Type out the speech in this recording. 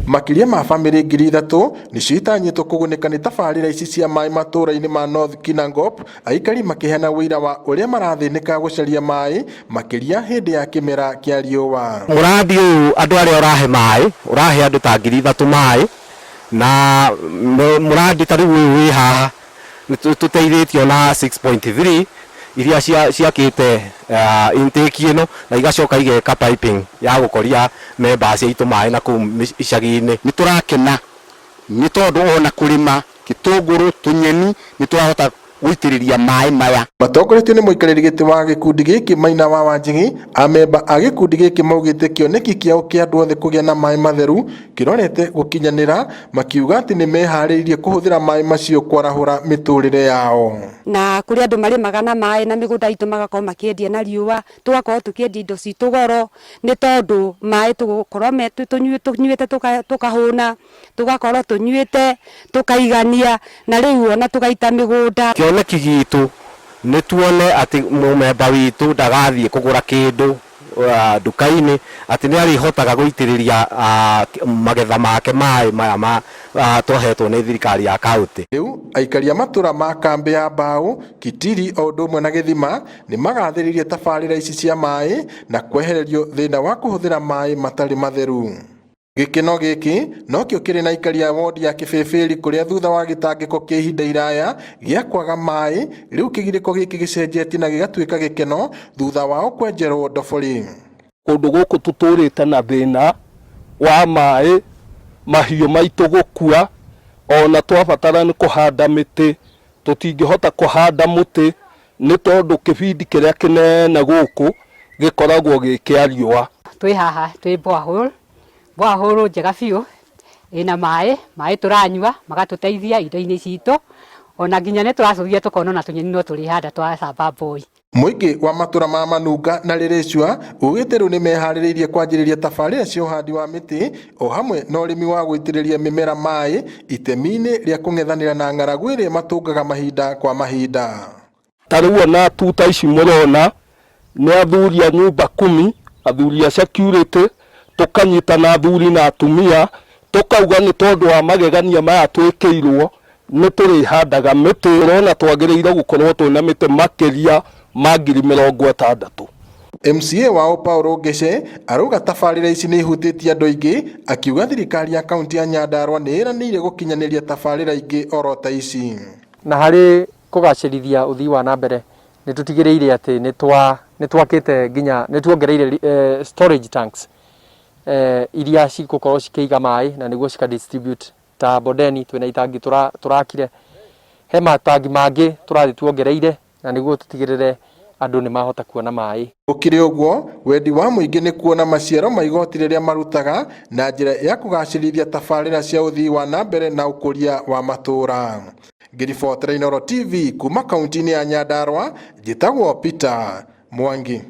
Makiria ma family 3,000 ni citanyitwo kugunĩka nĩ tabarĩra ici cia maĩ matũra-inĩ ma North Kinangop, aikari makiheana wĩira wa ũrĩa marathĩnĩka gũcaria maĩ makiria hĩndĩ ya kĩmera kĩa riũa. Mũrandi ũyũ andũ arĩa ũrahe maĩ, ũrahe andũ ta 3,000 maĩ, na mũrandi ta rĩu ũyũ wĩ haha nĩtũteithĩtio na 6.3 iria ciakĩte intake ĩno na igacoka igeka piping ya gũkoria members aitũ maĩ na kũu icagi-inĩ. Nĩtũrakena nĩ tondũ ona kũrĩma gĩtũngũrũ, tũnyeni nĩtũrahota gũitĩrĩria maĩ maya. Matongoretio nĩ mũikarĩri gĩtĩ wa gĩkundi gĩkĩ Maina wa Wanjigi, amemba a gĩkundi gĩkĩ maugĩte kĩoneki kĩao kĩa andũ othe kũgĩa na maĩ matheru kĩrorete gũkinyanĩra, makiuga atĩ nĩmeharĩirie kũhũthĩra maĩ macio kwarahũra mĩtũrĩre yao. Na kũrĩ andũ marĩmaga na maĩ na mĩgũnda itũ magakorwo makĩendia na riũa, tũgakorwo tũkĩendia indo citũ goro nĩ tondũ maĩ tũgũkorwo tũnyuĩte tũkahũna, tũgakorwo tũnyuĩte tũkaigania, na rĩu ona tũgaita mĩgũnda. Kĩoneki gitũ nĩ tuone atĩ mũmemba witũ ndagathiĩ kũgũra kĩndũ nduka-inĩ, atĩ nĩ arĩhotaga gũitĩrĩria magetha make maĩ maya twahetwo nĩ thirikari ya kaunti. Rĩu aikari a matũra ma kambĩ ya Mbao, Kitiri o ũndũ ũmwe na Gĩthima nĩ magathĩrĩirie tabarĩra ici cia maĩ na kwehererio thĩna wa kũhũthĩra maĩ matarĩ matheru. Gĩkeno gĩkĩ no kĩo kĩrĩ na aikari a wodi ya Kĩbĩbĩri kũrĩa thutha wa gĩtangĩko kĩa ihinda iraya gĩa kwaga maĩ, rĩu kĩgirĩko gĩkĩ gĩcenjetie na gĩgatuĩka gĩkeno thutha wao kwenjerwo ndobori. Kũndũ gũkũ tũtũrĩte na thĩna wa maĩ, mahiũ maitũ gũkua, ona twabatara nĩ kũhanda mĩtĩ, tũtingĩhota kũhanda mũtĩ nĩ tondũ kĩbindi kĩrĩa kĩnene gũkũ gĩkoragwo gĩ kĩa riũa. Twĩ haha twĩ borehole njega biũ ĩna maĩ tũranyua magatũteithia indo-inĩ citũ, ona nginya nĩ tũracũthia tũkona na tũnyeni no tũrĩhanda twacamba mboi. Mũingĩ wa matũra ma Manunga na Rĩrĩcua ugĩte rĩu nĩ meharĩrĩirie kwanjĩrĩria tabarĩra cia ũhandi wa mĩtĩ o hamwe na ũrĩmi wa gũitĩrĩria mĩmera maĩ itemi-inĩ rĩa kũng'ethanĩra na ng'aragu ĩrĩa matũngaga mahinda kwa mahinda. Ta rĩu ona tuta ici mũrona nĩ athuri a nyumba 10, athuri a security, tũkanyitana athuri na atumia, tũkauga nĩ tondũ wa magegania maya twĩkĩirwo nĩ tũrĩhandaga mĩtĩ. Ũrona twagĩrĩire gũkorwo twĩna mĩtĩ makĩria ma 60,000. MCA wao Paul Ngeshe arauga tabarĩra ici nĩ ihutĩtie andũ aingĩ, akiuga thirikari ya kaunti ya Nyandarua nĩ ĩranĩire gũkinyanĩria tabarĩra ingĩ oro ta ici. Na harĩ kũgacĩrithia ũthii wa nambere nĩ tũtigĩrĩire atĩ nĩ twakĩte nginya nĩ tuongereire storage tanks iria cigũkorwo cikĩiga maĩ na nĩguo cika distribute. Ta Bondeni twĩna itangi tũrakire, he matangi mangĩ tũrathiĩ tuongereire na nĩguo tũtigĩrĩre andũ nĩ mahota kuona maĩ. Gũkĩrĩ ũguo, wendi wa mũingĩ nĩ kuona maciaro ma igoti rĩrĩa marutaga na njĩra ya kũgacĩrithia tabarĩra cia ũthii wa nambere na ũkũria wa matũra. Ngĩribotera Inooro TV kuma kaunti-inĩ ya Nyandarua, njĩtagwo Peter Mwangi.